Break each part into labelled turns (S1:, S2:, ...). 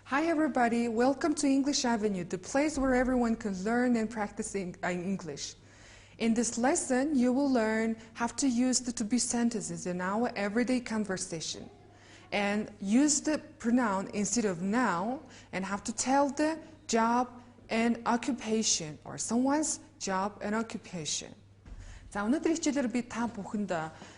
S1: Hi everybody, welcome to English Avenue, the place where everyone can learn and practice English. In this lesson, you will learn how to use the to-be sentences in our everyday conversation and use the pronoun instead of now and how to tell the job and occupation or someone's job and occupation. За өнөөдрийн хичээлээр би та бүхэнд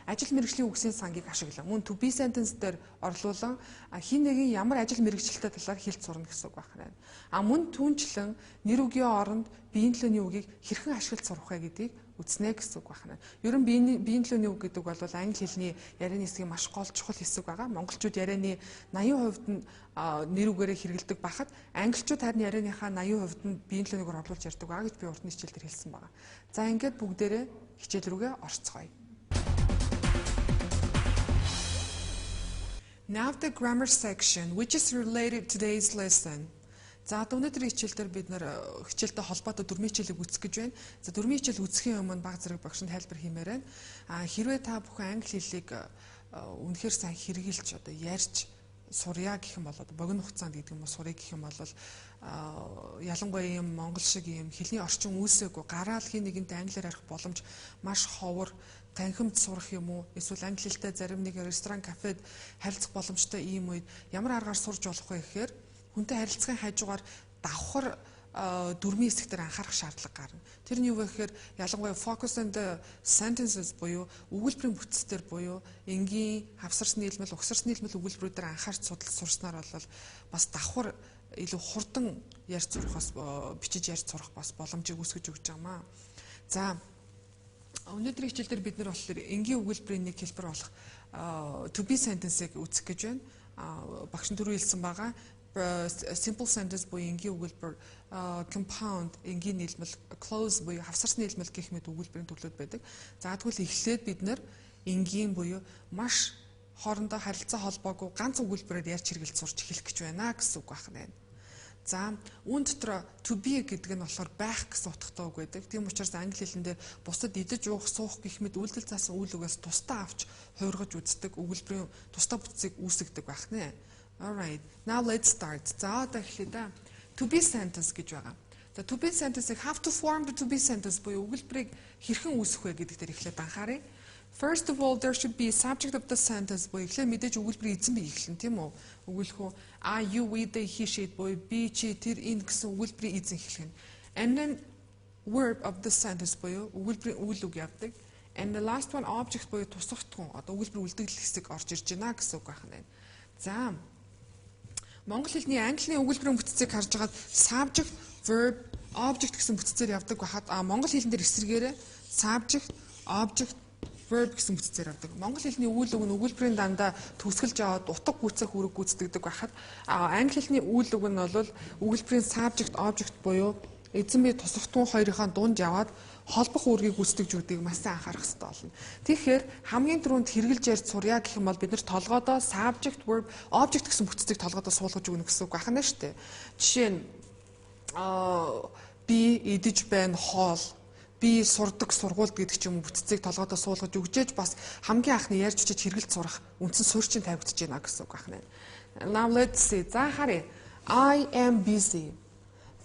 S1: ажил мэргэжлийн үгсийн сангийг ашиглан мөн to be sentence дээр орлуулан хин нэгэн ямар ажил мэргэжилтэй талаар хэлж сурна гэсэн үг байна. Мөн түүнчлэн нэр үгийн оронд биеийн төлөөний үгийг хэрхэн ашиглаж сурах вэ гэдгийг үзнэ гэсэн үг байна. Ер нь биеийн төлөөний үг гэдэг бол англи хэлний ярианы хэсгийн маш гол чухал хэсэг байгаа. Монголчууд ярианы 80% нь нэр үгээрээ хэрэглэдэг бахад англичууд харин ярианыхаа 80% нь биеийн төлөөнийг оруулж ярьдаг байгаа гэж би урд нь хичээл дээр хэлсэн байгаа. За ингээд бүгдээрээ хичээл рүүгээ орцгоё. Now the grammar section which is related to today's lesson. За өнөөдрийн хичээл дээр бид нэр хичээлтэй холбоотой дөрмийн хичээлийг үзэх гэж байна. За дөрмийн хичээл үзэхийн өмнө баг зэрэг багшинд тайлбар хиймээр байна. Хэрвээ та бүхэн англи хэллийг үнэхээр сайн хэрэгжилж одоо ярьж сурья гэх юм бол богино хугацаанд гэдэг юм уу сурыг гэх юм бол ялангуяа юм монгол шиг юм хэлний орчин үүсээгүй гараал хин нэгэнтэй англиар ярих боломж маш ховор танхимд сурах юм уу эсвэл англи хэлтэй зарим нэг ресторан кафед харилцах боломжтой ийм үед ямар аргаар сурж болох вэ гэхээр хүнтэй харилцахын хажуугаар давхар дөрмийн хэсгээр анхаарах шаардлага гарна. Тэр нь юу вэ гэхээр ялангуяа focus on the sentences буюу өгүүлбэрийн бүтцээр буюу энгийн, хавсарс нийлмэл, угсарс нийлмэл өгүүлбэрүүдээр анхаарч сурснаар бол бас давхар илүү хурдан ярьж сурах бас бичиж ярьж сурах бас боломжийг үүсгэж өгч байгаамаа. За өнөөдрийн хичээлдэр бид нар болохоор энгийн өгүүлбэрийн нэг хэлбэр болох to be sentence-ийг үзэх гэж байна. Багш түрүү хэлсэн байгаа simple sentence буюу энгийн өгүүлбэр compound энгийн нийлмэл close буюу хавсарс нийлмэл гэх мэт өгүүлбэрийн төрлүүд байдаг. За тэгвэл эхлээд бид нэр энгийн буюу маш хоорондоо харилцаа холбоогүй ганц өгүүлбэрээр ярьж хэрэгэлж сурч эхлэх гэж байна гэсэн үг байна. За үүн дотор to be гэдэг нь болохоор байх гэсэн утгатай үг байдаг. Тийм учраас англи хэлэн дээр бусдад идэж уух, суух гэх мэт үйлдэл заасан үйл үгээс тусдаа авч хувиргаж үздэг өгүүлбэрийн тусдаа бүтцийг үүсгдэг байх нэ. Alright, now let's start. За одоо эхлэе да. To be sentence гэж байгаа. За to be sentence-ийг have to form the to be sentence буюу өгүүлбэрийг хэрхэн үүсгэх вэ гэдэг дээр эхлээд анхаарай. First of all, there should be a subject of the sentence буюу эхлээд мэдээж өгүүлбэрийн эзэн бий эхлэн тийм үү? Өгүүлэх үү I, you, we, they, he, she буюу би, чи, тэр, энэ гэсэн өгүүлбэрийн эзэн эхлэх нь. And then verb of the sentence буюу өгүүлбэрийн үйл үг явдаг. And the last one object буюу тусгахтун одоо өгүүлбэр үлдэгдэл хэсэг орж ирж байна гэсэн үг байна. За монгол хэлний английн өгүүлбэрийн бүтцийг харж байгаад subject, verb, object гэсэн бүтцээр явдаг байхад монгол хэлэн дээр эсрэгээрээ subject, object, verb гэсэн бүтцээр явдаг. Монгол хэлний үйл үг нь өгүүлбэрийн дандаа төгсгөлж аваад утга гүйцэх үүрэг гүйцэтгэдэг байхад англи хэлний үйл үг нь бол өгүүлбэрийн subject, object буюу эзэн бие тусгахтун хоёрынхаа дунд яваад холбох үүргийг гүйцэтгэж өгдгийг маш сайн анхаарах хэрэгтэй болно. Тэгэхээр хамгийн түрүүнд хэрэгжилж ярьж сурья гэх юм бол бид нар толгойдоо subject, verb, object гэсэн бүтцийг толгойдоо суулгаж өгнө гэсэн үг байна шүү дээ. Жишээ нь би идэж байна хоол, би сурдаг сургуульд гэдэг ч юм уу бүтцийг толгойдоо суулгаж өгчээж бас хамгийн анхны ярьж өчөж хэрэгжилж сурах үндсэн суурьчин тавигдаж байна гэсэн үг байна. Now let's see. За харъя. I am busy.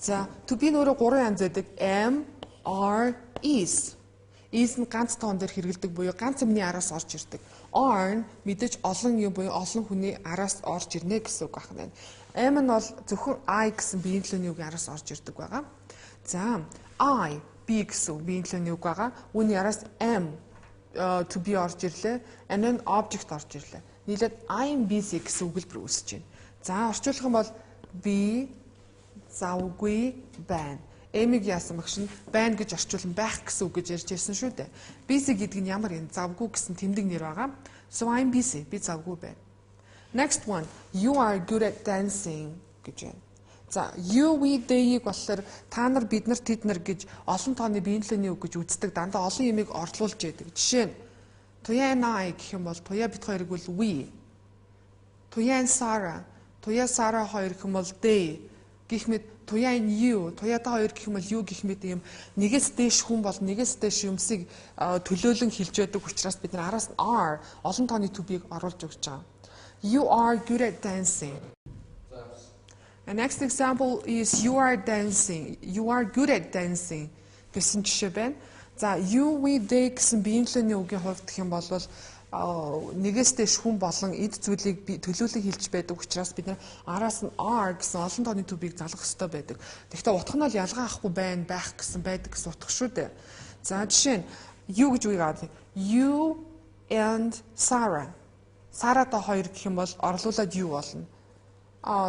S1: За to be нөрөө 3 янз байдаг. Am, are, is. Is нь ганц тоон дээр хэрэгэлдэг буюу ганц юмны араас орж ирдэг. Are нь мэдээж олон юм буюу олон хүний араас орж ирнэ гэсэн үг байна. Am нь бол зөвхөн I гэсэн биеийн төлөөний үгийн араас орж ирдэг байгаа. За I би гэсэн биеийн төлөөний үг байгаа. Үүний араас am to be орж ирлээ. And then object орж ирлээ. Нийлээд I am busy гэсэн өгүүлбэр үүсэж байна. За орчуулах юм бол би завгүй байна. Эмиг яасан багш нь байна гэж орчуулан байх гэсэн үг гэж ярьж ирсэн шүү дээ. Busy гэдэг нь ямар юм? Завгүй гэсэн тэмдэг нэр байгаа. So I'm busy. Би завгүй байна. Next one. You are good at dancing гэж байна. За you, we, they-ийг болохоор та нар, бид нар, тэд нар гэж олон тооны биеийн төлөөний үг гэж үздэг. Дандаа олон юмыг орлуулж яадаг. Жишээ нь Туяа and I гэх юм бол туяа бид хоёрыг бол we. Туяа and Sarah. Туяа Сара хоёр гэх юм бол they. Гэх мэт туяа and you, туяатай хоёр гэх юм бол you гэх мэт юм нэгээс дээш хүн бол нэгээс дээш юмсыг төлөөлөн хэлж байдаг учраас бид нар араас нь are олон тооны to be-г оруулж өгч байгаа. You are good at dancing. And next example is you are dancing. You are good at dancing гэсэн жишээ байна. За you, we, they гэсэн биеийнхлийн үгийн хувьд гэх юм бол нэгээс дэш хүн болон эд зүйлийг төлөөлөг хэлж байдаг учраас бид нар араас нь are гэсэн олон тооны төбийг залгах хэрэгтэй байдаг. Тэгэхдээ утга нь бол ялгаа авахгүй байх гэсэн байдаг гэсэн утга шүү дээ. За жишээ нь you гэж үгийг авах. You and Sarah. Саратай хоёр гэх юм бол орлуулад you болно.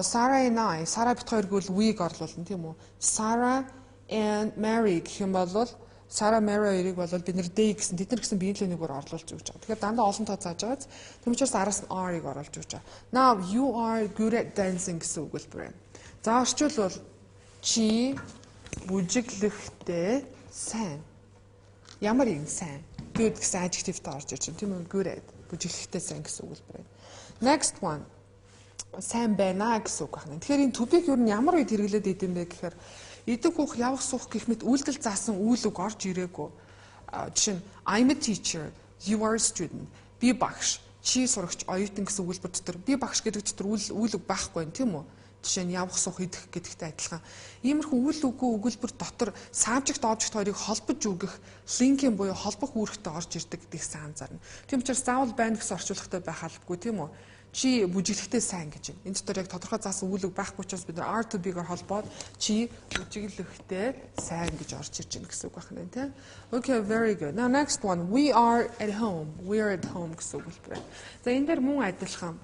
S1: Sarah and I. Sarah бит хоёр гэвэл we-г орлуулна тийм үү? Sarah and Mary гэх юм бол Sarah Mary хоёрыг бол бид нэр they гэсэн тэд нар гэсэн биеийн нэгээр орлуулж өгч байгаа. Тэгэхээр дандаа олон тоо зааж байгааз тийм учраас араас нь are-ыг оруулж өгч байгаа. Now you are good at dancing гэсэн үгэлбэр байна. За орчуулбал чи бүжиглэхтэй сайн. Ямар юм сайн? Good гэсэн adjective-тэй орж ирж байна. Тийм үү? Good at бүжиглэхтэй сайн гэсэн үгэлбэр байна. Next one. Сайн байна гэсэн үг байна. Тэгэхээр энэ to be юу нь ямар үед хэрэглээд идэм бэ гэхээр идэг хүүх явах суух гэх мэт үйлдэл заасан үйл үг орж ирээгүй. Жишээ нь I'm a teacher, you are a student. Би багш, чи сурагч, оюутан гэсэн үгэлбэр дотор би багш гэдэг дотор үйл үг байхгүй юм тийм үү? Жишээ нь явах суух идэх гэдэгтэй адилхан. Иймэрхүү үйл үгүй өгүүлбэр дотор subject object хоёрыг холбож өгөх линкийн буюу холбох үүрэгтэй орж ирдэг гэдгийг анзаарна. Тийм учраас заавал байна гэсэн орчуулгатай байх албагүй тийм үү? Чи бүжиглэхтэй сайн гэж байна. Энэ дотор яг тодорхой заасан үйл үг байхгүй учраас бид нар are to be-гээр холбоод чи бүжиглэхтэй сайн гэж орж ирж байна гэсэн үг байна тийм. Okay, very good. Now next one. We are at home. We are at home гэсэн үг байна. За энэ дээр мөн адилхан.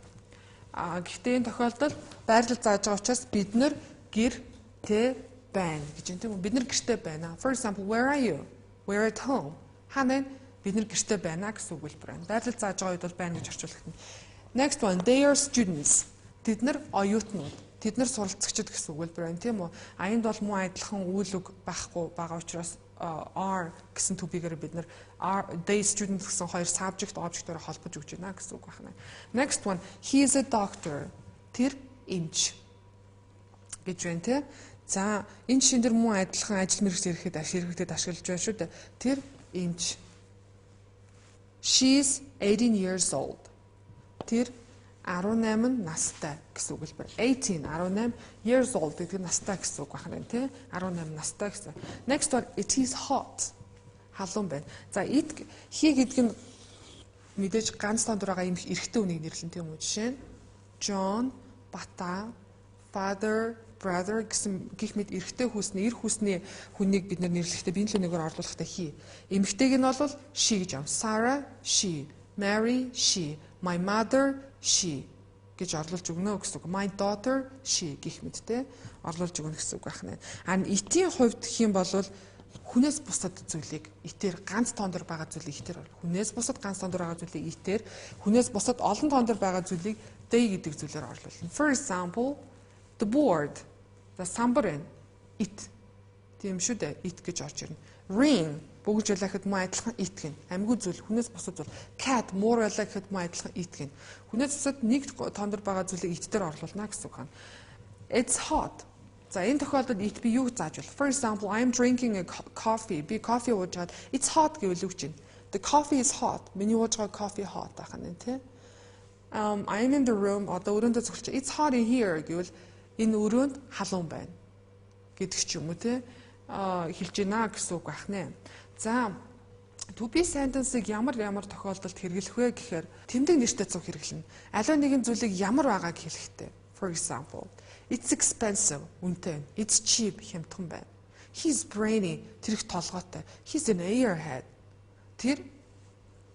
S1: Гэхдээ энэ тохиолдолд байрлал зааж байгаа учраас бид нар гэртэй байна гэж байна тийм үү? Бид нар гэртэй байна. For example, where are you? We're at home. Ханаа бид нар гэртэй байна гэсэн үг байна. Байрлал зааж байгаа үед бол байна гэж орчуулах нь. Next one, they are students. Тэд нар оюутнууд. Тэд нар суралцагчид гэсэн үг байна тийм үү? Энд бол муу адилхан үйл үг байхгүй байгаа учраас are гэсэн to be-гээр бид нар are they students гэсэн хоёр subject object-оор холбож өгч байна гэсэн үг байна. Next one, he is a doctor. Тэр эмч гэж байна тийм. За энэ шин дээр муу адилхан ажил мэргэц хэрэгтэд ашиглаж байна шүү дээ. Тэр эмч. She is 18 years old. Тэр 18 настай гэсэн үг л байна. 18 years old гэдэг настай гэсэн үг байна тийм. 18 настай гэсэн. Next one, it is hot. Халуун байна. За he гэдэг нь мэдээж ганц тоонд байгаа юм эрэгтэй үнийг нэрлэн тийм үү? Жишээ нь John, Бата, father, brother гэсэн гих мэд эрэгтэй хүүсний эр хүүсний хүнийг бид нэрлэхдээ биеийн нэгээр орлуулахдаа he. Эмэгтэйг нь бол she гэж юм. Sarah, she. Mary, she. My mother, she гэж орлуулж өгнө гэсэн үг. My daughter, she гэх мэттэй орлуулж өгнө гэсэн үг байна. Харин итийн хувьд гэх юм бол хүнээс бусад зүйлийг итээр ганц тоон дээр байгаа зүйлийг итээр хүнээс бусад ганц тоон дээр байгаа зүйлийг итээр хүнээс бусад олон тоон дээр байгаа зүйлийг they гэдэг зүйлээр орлуулна. For example, the board, the самбар it. Тийм шүү дээ. It гэж орж ирнэ. Ring бүгж байлаа гэхэд муу адилхан it гин. Амьгүй зүйл хүнээс бусад зүйл. Cat муур байлаа гэхэд муу адилхан it гин. Хүнээс бусад нэг тоон дээр байгаа зүйлийг it дээр орлуулна гэсэн үг байна. It's hot. За энэ тохиолдолд it би юуг зааж бол. For example, I'm drinking a coffee. Би кофе ууж чад. It's hot гэвэл үг чинь. The coffee is hot. Миний ууж байгаа кофе hot ахна тийм. I'm in the room. Одоо өрөөндөө зөвлөж. It's hot in here гэвэл энэ өрөөнд халуун байна гэдэг ч юм уу тийм. Хэлж гинэ гэсэн үг байна. За to be sentence-ыг ямар тохиолдолд хэрэглэх вэ гэхээр тэмдэг нэртэй цуг хэрэглэнэ. Аливаа нэгэн зүйлийг ямар байгааг хэлэхдээ. For example, it's expensive, үнэтэй. It's cheap, хямдхан байна. He's brainy, тэр их толгойтой. He's an airhead. Тэр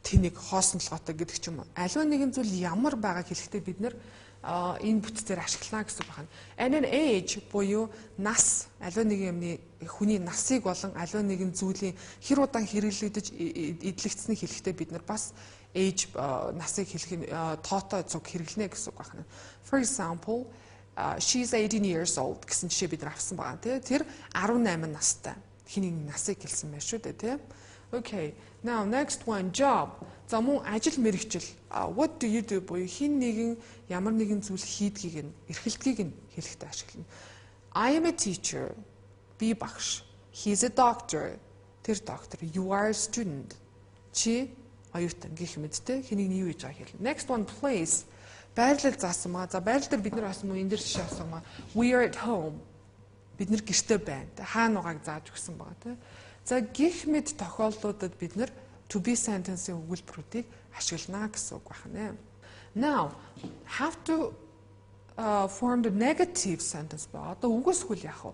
S1: тэнийг хоосон толгойтой гэдэг ч юм уу. Аливаа нэгэн зүйл ямар байгааг хэлэхдээ бид нэр энэ бүтцээр ашиглана гэсэн үг байна. And an age буюу нас, аливаа нэгэн юмны хүний насыг болон аливаа нэгэн зүйлийн хэр удаан хэрэглэгдэж эдлэгдсэнийг хэлэхдээ бид нар бас age насыг хэлэх тоотой цуг хэрэглэнэ гэсэн үг байна. For example, she's 18 years old гэсэн жишээ бид нар авсан байгаа тийм. Тэр 18 настай. Хиний насыг хэлсэн байна шүү дээ тийм. Okay. Now next one, job. За мөн ажил мэргэжил. What do you do буюу хин нэгэн ямар нэгэн зүйл хийдгийг нь эрхэлдгийг нь хэлэхдээ ашиглана. I am a teacher. Би багш. He's a doctor. Тэр доктор. You are a student. Чи оюутан гэх мэттэй хэнийг нь юу гэж хэлнэ. Next one, place. Байрлал заасан маа. За байрлал дээр бид нар бас мөн энэ дэр жишээ авсан маа. We are at home. Бид нар гэртээ байна. Хаана угааг зааж өгсөн байгаа тийм. За гих мэд тохиолдлуудад бид нар to be sentence-ийн өгүүлбэрүүдийг ашиглана гэсэн үг байна. Now, have to form the negative sentence ба. Одоо үгүйсгүүл яах вэ?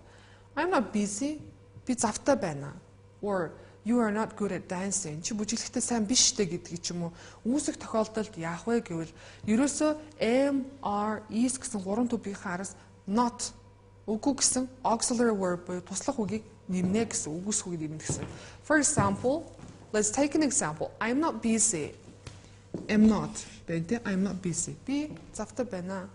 S1: I'm not busy. Би завтай байна. Or you are not good at dancing. Чи бүжиглэхдээ сайн биш штэ гэдгийг ч юм уу. Үүсэх тохиолдолд яах вэ гэвэл ерөөсөө am, are, is гэсэн гурван төбийнхээ араас not үгүй гэсэн auxiliary verb буюу туслах үгийг нэмнэ гэсэн үгүйсэх үгийг нэмнэ гэсэн. For example, let's take an example. I'm not busy. Am not. I'm not busy. Би завтай байна.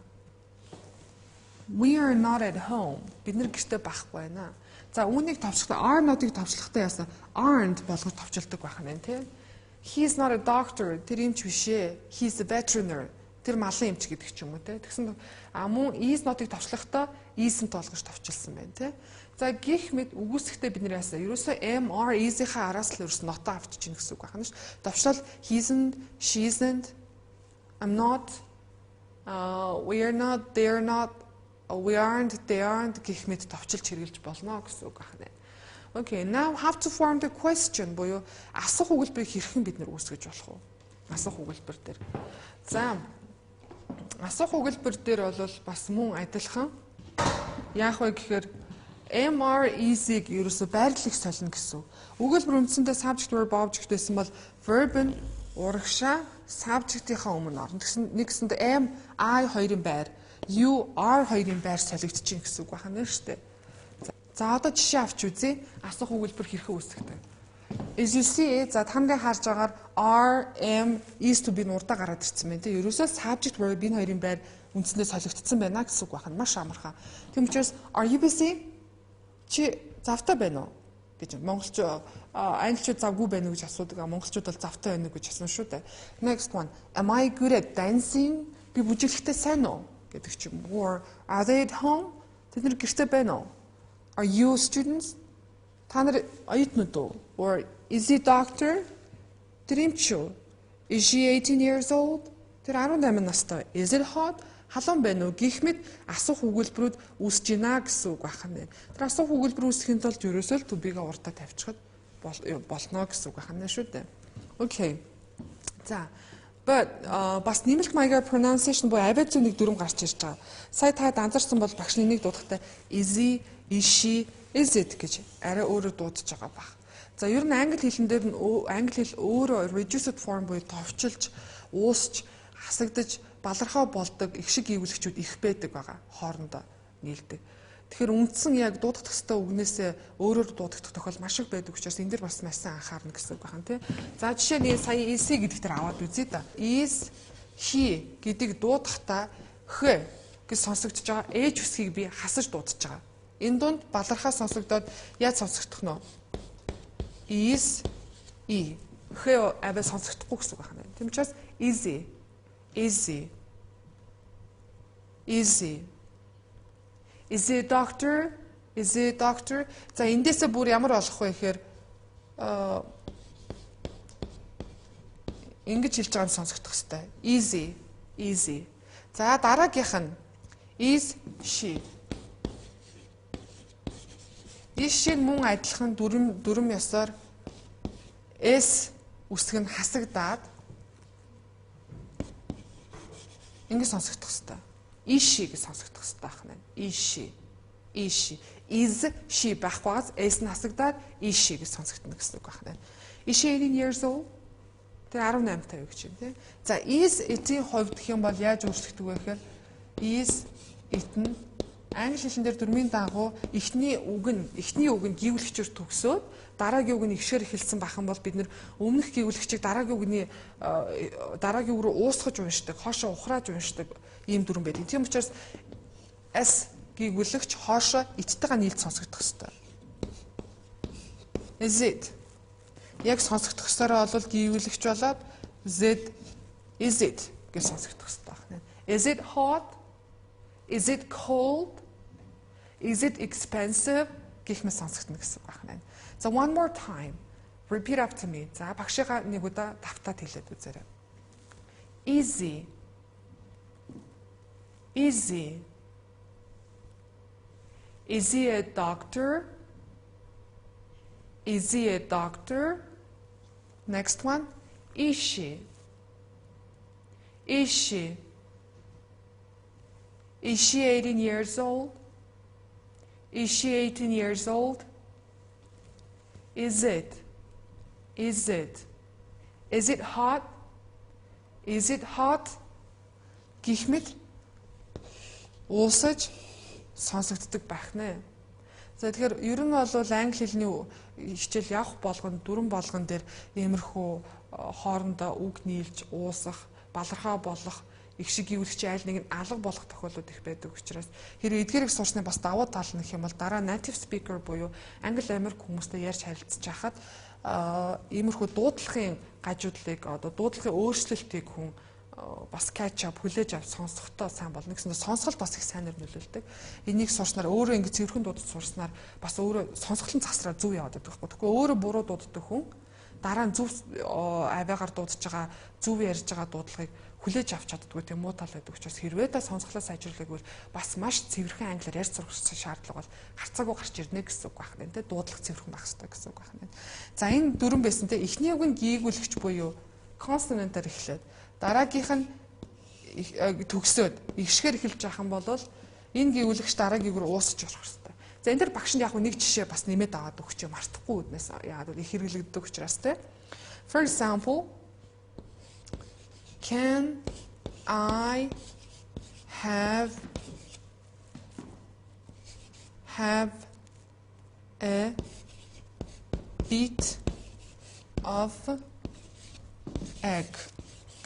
S1: We are not at home. Бид нар гэртээ байхгүй байна. За үүнийг товчлохтой are not-ыг товчлохтой яасан aren't болгож товчилдог байх нь тийм. He's not a doctor. Тэр эмч биш ээ. He's a veterinary. Тэр малын эмч гэдэг ч юм уу тийм. Тэгсэн мөн is not-ыг товчлохтой isn't болгож товчилсан байна тийм. За гих мэд үгүйсэхдээ бид нар яасан ерөөсөө am are is-ийнхаа араас л ерөөс not авчиж гин гэсэн үг байна ш. Товчлол he isn't, she isn't, I'm not, we are not, they are not, we aren't, they aren't гэх мэт товчилж хэрэгжилж болно гэсэн үг байна. Okay, now have to form the question буюу асуух өгүүлбэрийг хэрхэн бид нэр үүсгэж болох вэ? Асуух өгүүлбэр дээр. За асуух өгүүлбэр дээр бол бас мөн адилхан яах вэ гэхээр MR easy-г ерөөсө байрлалыг солино гэсэн. Өгүүлбэр үндсэндээ subject verb object байсан бол verb нь урагшаа subject-ийнхаа өмнө орно. Тэгсэн нэгсэнд am I хоёрын байр you are хоёрын байр солигдчихин гэсэн үг байна шүү дээ. За одоо жишээ авч үзье. Асуух өгүүлбэр хэрхэн үүсгдэг. As you see, за та нарыг харж байгаагаар are, am, is to be нурдаа гараад ирсэн байна. Тэ ерөөсөө subject verb энэ хоёрын байр үндсэндээ солигдсон байна гэсэн үг байна. Маш амархан. Тийм учраас are you busy? Чи завтай байна уу? гэж монголчууд англичууд завгүй байна уу гэж асуудаг. Монголчууд бол завтай байна уу гэж асуусан шүү дээ. Next one. Am I good at dancing? Би бүжиглэхдээ сайн уу? гэдэг ч юм. Or are they at home? Тэд нар гэртээ байна уу? Are you students? Та нар оюутнууд уу? Or is he doctor? Тэр эмч үү? Is she 18 years old? Тэр 18 настай. Is it hot? Халуун байна уу? Гэх мэт асуух өгүүлбэрүүд үүсэж гинэ гэсэн үг байна. Тэр асуух өгүүлбэр үүсгэхийн тулд ерөөсөө to be-га уртаа тавьчихад болно гэсэн үг байна шүү дээ. Okay. За but бас нэмэлт маягаар pronunciation буюу авиа зүүнийг дүрм гарч ирж байгаа. Сая та анзаарсан бол багш энийг дуудахтаа is he, is she, is it гэж арай өөрөөр дуудаж байгаа баг. За ер нь англи хэлэн дээр нь англи хэл өөрөө reduced form буюу товчилж, уусч, хасагдаж, балархаа болдог их шиг ивлэгчүүд их байдаг байгаа хоорондоо нийлдэг. Тэгэхээр үндсэн яг дуудах төстэй үгнээсээ өөрөөр дуудах тохиол маш их байдаг учраас энэ дэр бас маш сайн анхаарна гэсэн үг байна тий. За жишээ нь сая is гэдэг дээр аваад үзье да. Is he гэдэг дуудахдаа х гэж сонсогдож байгаа ээж үсгийг би хасаж дуудаж байгаа. Энэ дунд балархаа сонсогдоод яаж сонсогдох нь вэ? Is e х аваа сонсогдохгүй гэсэн үг байна. Тийм учраас easy easy easy. Is he a doctor? Is he a doctor? За эндээсээ бүр ямар болох вэ гэхээр ингэж хэлж байгаа нь сонсогдох хэвээр. Easy, easy. За дараагийнх нь is she. Is she мөн адилхан дүрм ёсоор s үсэг нь хасагдаад ингэж сонсогдох хэвээр. Is she гэж сонсогдох хэвээр байна. Is she. Is she. Is she байхгүйгаас s нь хасагдаад is she гэж сонсогдно гэсэн үг байна. Is she 18 years old? Тэр 18 тав гэж юм тий. За is it-ийн хувьд гэх юм бол яаж өөрчлөгдөв вэ гэхээр is it нь англи хэлэн дээр дүрмийн дагуу эхний үг нь гүйвлэгчээр төгсөөд дараагийн үг нь ихшээр эхэлсэн байх юм бол бид нэр өмнөх гүйвлэгчийг дараагийн үг рүү уусгаж уншдаг, хоошоо ухрааж уншдаг ийм дүрм байдаг. Тийм учраас s гүйвлэгч хоошоо иттэйгээ нийлж сонсогдох ёстой. Is it? Яг сонсогдох ёсороо бол гүйвлэгч болоод z is it гэж сонсогдох ёстой байна. Is it hot? Is it cold? Is it expensive? Гэх мэт сонсогдно гэсэн үг байна. За one more time. Repeat after me. За багшигаа нэг удаа давтаад хэлээд үзээрэй. Easy. Is he? Is he a doctor? Is he a doctor? Next one. Is she? Is she? Is she 18 years old? Is she 18 years old? Is it? Is it? Is it hot? Is it hot? Гэх мэт уусаж сонсогддог байх нэ. За тэгэхээр ер нь бол англи хэлний хичээл явах болгонд дүрэн болгон дээр иймэрхүү хоорондоо үг нийлж уусах, балархаа болох, их шиг гүйвлэгч айл нэг нь алга болох тохиолдол их байдаг учраас хэрэг эдгээрийг сурсны бас давуу тал нь гэх юм бол дараа native speaker буюу англи Америк хүмүүстэй ярьж харилцаж хахад иймэрхүү дуудлагын гажуудлыг одоо дуудлагын өөрчлөлтийг хүн бас catch up хүлээж авч сонсохдоо сайн болно гэсэн сонсголт бас их сайнэр нөлөөлдөг. Энийг сурснаар өөрөө ингэ цэвэрхэн дуудаж сурснаар бас өөрөө сонсголын засраар зөв яваад байдаг байхгүй. Тэгэхгүй өөрөө буруу дууддаг хүн дараа нь зөв авиагаар дуудаж байгаа, зөв ярьж байгаа дуудлагыг хүлээж авч чаддгүй тийм муу тал байдаг учраас хэрвээ та сонсголоо сайжруулах бол бас маш цэвэрхэн англиар ярьж сурах шаардлага бол гарцаагүй гарч ирнэ гэсэн үг байна. Тэ дуудлага цэвэрхэн байх хэрэгтэй гэсэн үг байна. За энэ дөрвөн байсан те эхний үг нь гийгүүлэгч буюу consonant-аар эхлээд дараагийнх нь төгсөөд игшгээр эхэлж байгаа юм бол энэ гийгүүлэгч дараагийнг рүү уусч орох хэрэгтэй. За энэ дэр багш нь яг нэг жишээ бас нэмээд аваад өгч юм мартахгүй үднээс яагаад бол их хэрэглэгддэг учраас те. For example, can I have a bit of egg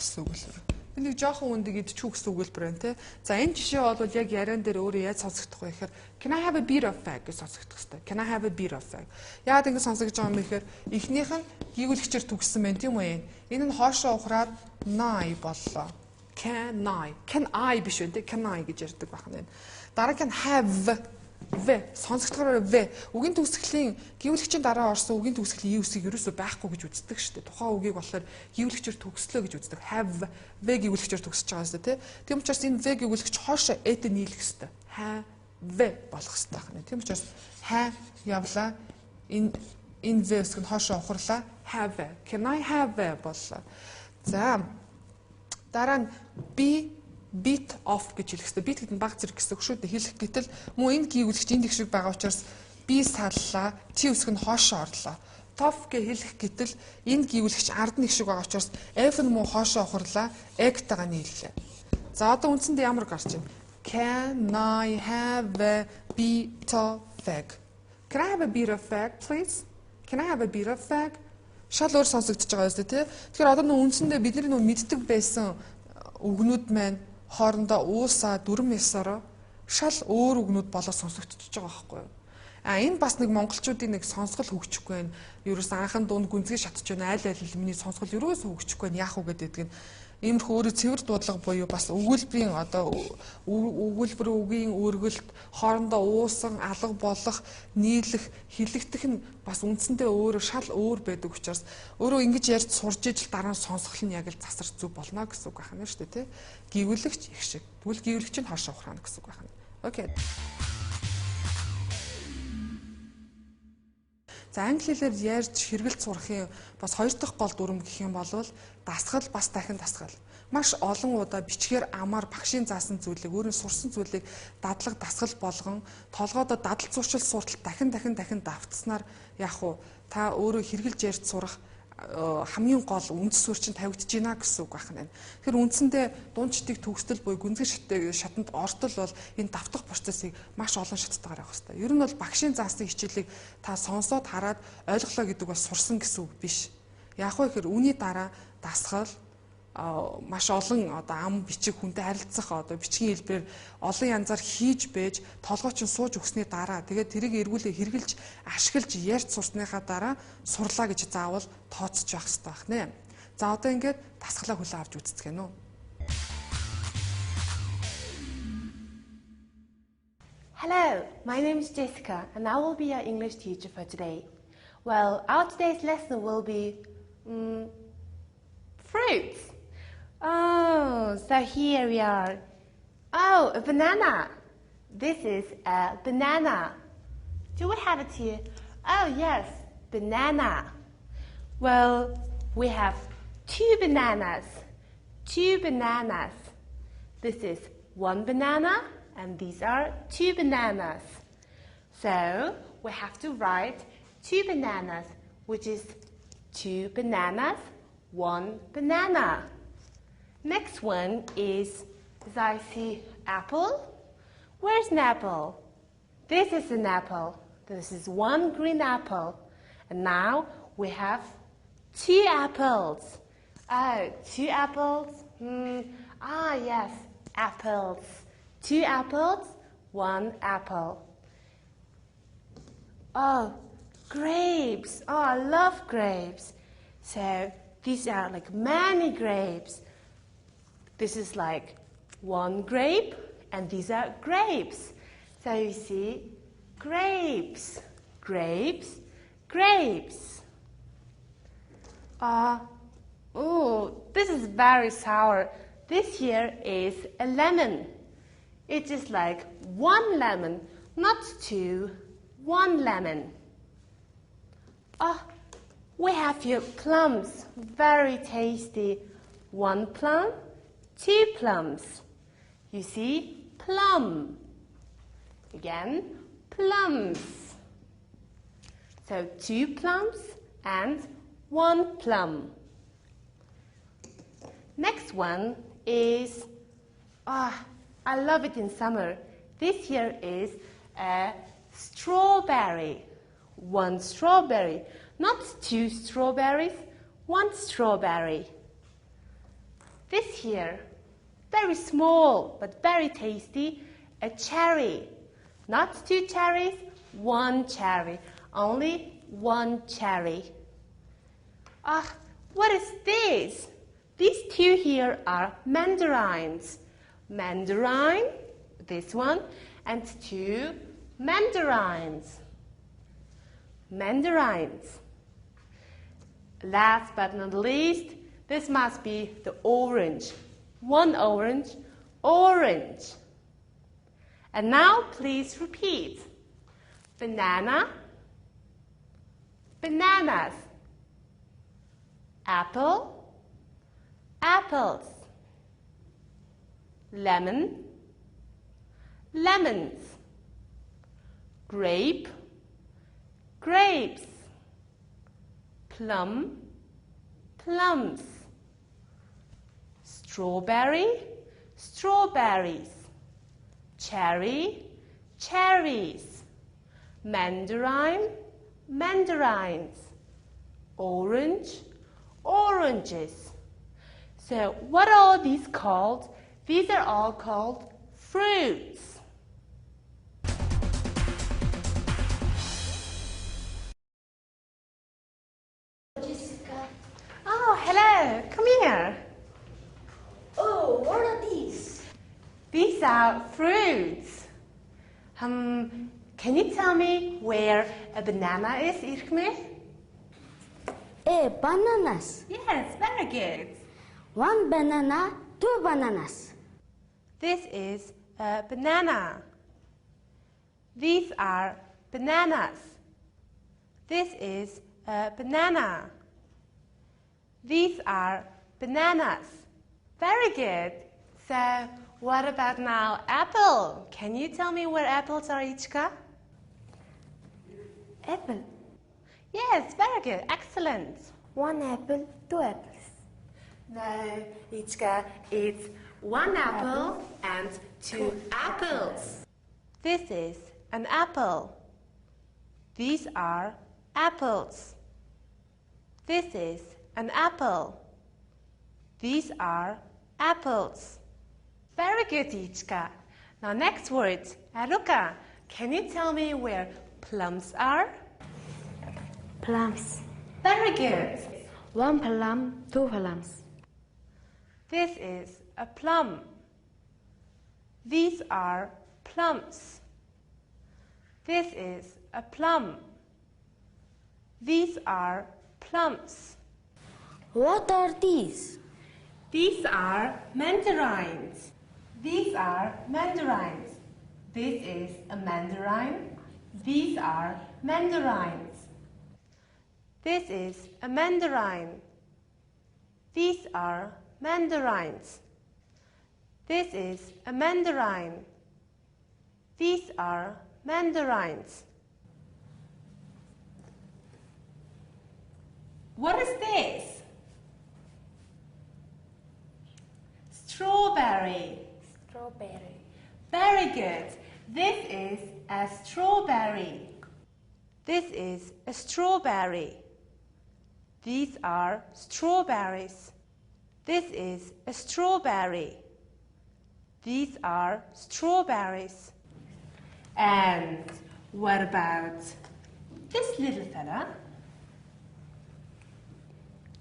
S1: гэсэн үг л. Энийг жоохон үндэг идчихүү гэсэн үг л байна те. За энэ жишээ бол яг яриан дээр өөрөө яаж сонсогдох вэ гэхээр can I have a bit of egg гэж сонсогдох хэрэгтэй. Can I have a bit of egg. Яагаад ингэ сонсогдож байгаа юм бэ гэхээр эхнийх нь гийгүүлэгчээр төгссөн байна тийм үү? Энэ нь хоошоо ухраад nai боллоо. Can I биш үү те? Can I гэж ярьдаг байна. Дараа can have v сонсогдохоор v үгийн төгсгөлийн гүйвлэгчийн дараа орсон үгийн төгсгөлийн и үсгийг ерөөсөө байхгүй гэж үздэг шүү дээ. Тухайн үгийг болохоор гүйвлэгчээр төгслөө гэж үздэг. Have v гүйвлэгчээр төгсөж байгаа шүү дээ. Тийм учраас энэ v гүйвлэгч хоошоо эд нийлэх хэрэгтэй. Have v болох хэрэгтэй байна. Тийм учраас have явлаа. Энэ v үсэг нь хоошоо ухарлаа. Have. Can I have боллоо. За дараа нь bit of гэж хэлэх хэрэгтэй. Bit гэдэг нь баг зэрэг гэсэн үг шүү дээ. Хэлэх гэтэл мөн энэ гүйвлэгч энд их шиг байгаа учраас би саллаа, чи үсэг нь хоошоо орлоо. Tof гэж хэлэх гэтэл энэ гүйвлэгч ард нь их шиг байгаа учраас F нь мөн хоошоо ухарлаа, egg-тагаа нийллээ. За одоо үндсэндээ ямар гарч байна? Can I have a bit of egg? Can I have a bit of egg, please? Can I have a bit of egg? Шал өөр сонсогдож байгаа юм шүү дээ. Тэгэхээр одоо үндсэндээ бидний мэддэг байсан үгнүүд маань хоорондоо уусаа дүрм ясаараа шал өөр үгнүүд болоо сонсогдчихж байгаа байхгүй юу? Энэ бас нэг монголчуудын нэг сонсгол хөгжихгүй байна. Ерөөс анхан дунд гүнзгий шатж байна. Айл миний сонсгол ерөөс хөгжихгүй байна. Яах вэ гэдэг нь иймэрхүү өөрөө цэвэр дуудлага буюу бас өгүүлбэрийн одоо өгүүлбэр үгийн өргөлт хоорондоо уусан алга болох нийлэх хилэгдэх нь бас үндсэндээ өөрөө шал өөр байдаг учраас өөрөө ингэж ярьж сурж ижил дараа нь сонсгол нь яг л засар зүг болно гэсэн үг байна шүү дээ тий. Гүйвлэгч их шиг. Тэгвэл гүйвлэгч нь хоошоо ухраана гэсэн үг байна. Окей. За англи хэлээр ярьж хэрэгэлж сурахын бас хоёр дахь гол дүрм гэх юм бол дасгал бас дахин дасгал. Маш олон удаа бичгээр амаар багшийн заасан зүйлийг өөрөө сурсан зүйлийг дадлаг дасгал болгон толгойдоо дадал зуршил суртал дахин давтснаар яг уу та өөрөө хэрэгэлж ярьж сурах хамгийн гол үндэс суурь чинь тавигдж байна гэсэн үг байна. Тэгэхээр үндсэндээ дундчдыг төгсдөл буюу гүнзгий шатанд ортол бол энэ давтах процессыг маш олон шаттайгаар явах хэрэгтэй. Ер нь бол багшийн заасан хичээлийг та сонсоод хараад ойлголоо гэдэг бол сурсан гэсэн үг биш. Яг уу гэхээр үүний дараа дасгал маш олон одоо ам бичиг хүнтэй харилцах одоо бичгийн хэлбэрээр олон янзаар хийж бэж толгой чинь сууж өгсөний дараа тэгээд тэрийг эргүүлээ хэрглэж ашиглаж ярьж сурсныхаа дараа сурлаа гэж заавал тооцож явах хэрэгтэй байна. За одоо ингээд дасгалаа хүлээн авч үзцгээе нөө.
S2: Hello, my name is Jessica and I will be your English teacher for today. Well, our today's lesson will be fruits. Oh, so here we are. Oh, a banana. This is a banana. Do we have it here? Oh, yes, banana. Well, we have two bananas. Two bananas. This is one banana, and these are two bananas. So, we have to write two bananas, which is two bananas, one banana. Next one is, as I see, apple. Where's an apple? This is an apple. This is one green apple. And now we have two apples. Oh, two apples? Yes, apples. Two apples, one apple. Oh, grapes. Oh, I love grapes. So these are like many grapes. This is like one grape, and these are grapes. So you see, grapes, grapes, grapes. This is very sour. This here is a lemon. It is like one lemon, not two, one lemon. We have here plums, very tasty. One plum, two plums. You see, plum. Again, plums. So two plums and one plum. Next one is, I love it in summer. This here is a strawberry. One strawberry, not two strawberries, one strawberry. This here, very small but very tasty, a cherry. Not two cherries, one cherry. Only one cherry. What is this? These two here are mandarines. Mandarine, this one, and two mandarines. Mandarines. Last but not least, this must be the orange. One orange, orange. And now please repeat. Banana, bananas. Apple, apples. Lemon, lemons. Grape, grapes. Plum, plums. Strawberry, strawberries. Cherry, cherries. Mandarine, mandarines. Orange, oranges. So what are all these called? These are all called fruits.
S3: Jessica.
S2: Oh, hello. Come here.
S3: Oh, what are these?
S2: These are fruits. Can you tell me where a banana is, Irkme?
S3: Bananas.
S2: Yes, very good.
S3: One banana, two bananas.
S2: This is a banana. These are bananas. This is a banana. These are bananas. Very good. So, what about now apple? Can you tell me where apples are, Ichka?
S3: Apple.
S2: Yes, very good. Excellent.
S3: One apple, two apples.
S2: No, Ichka, it's one apple and two apples. This is an apple. These are apples. This is an apple. These are apples. Very good, Ichka. Now next word, Aruka. Can you tell me where plums are?
S3: Plums.
S2: Very good.
S3: One plum, two plums.
S2: This is a plum. These are plums. This is a plum. These are plums.
S3: What are these?
S2: These are mandarines. These are mandarins. This is a mandarin. These are mandarins. This is a mandarin. These are mandarins. This is a mandarin. These are mandarins. What is this? Strawberry.
S3: Strawberry.
S2: Very good. This is a strawberry. This is a strawberry. These are strawberries. This is a strawberry. These are strawberries. And what about this little fella?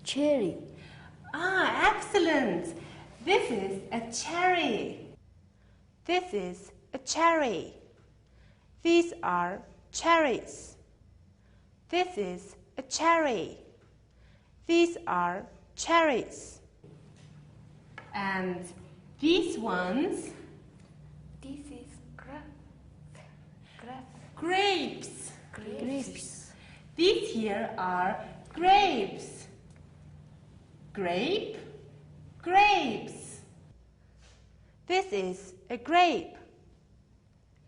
S3: Cherry.
S2: Ah, excellent. This is a cherry. This is a cherry. These are cherries. This is a cherry. These are cherries. And these ones?
S3: This is
S2: Grapes.
S3: grapes.
S2: These here are grapes. Grape, grapes. This is a grape.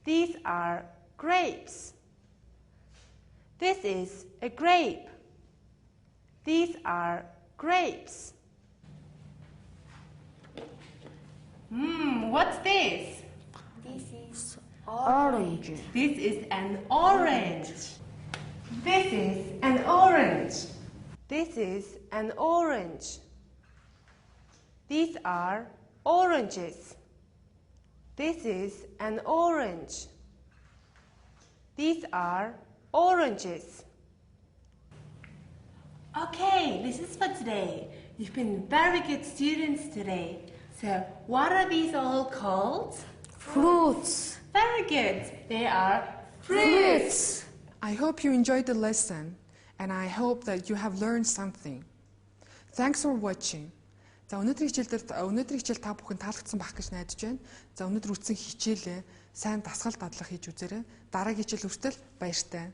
S2: These are grapes. This is a grape. These are grapes. What's this?
S3: This is orange.
S2: This is an orange. This is an orange. This is an orange. These are oranges. This is an orange. These are oranges. Okay, this is for today. You've been very good students today. So, what are these all called?
S3: Fruits.
S2: Very good. They are fruits.
S1: I hope you enjoyed the lesson and I hope that you have learned something. Thanks for watching. За өнөөдрийн хичээл та бүхэн таалагдсан байх гэж найдаж байна. За өнөөдөр үтсэн хичээлээ сайн дасгал дадлах хийж үзээрэй. Дараагийн хичээл хүртэл баяртай.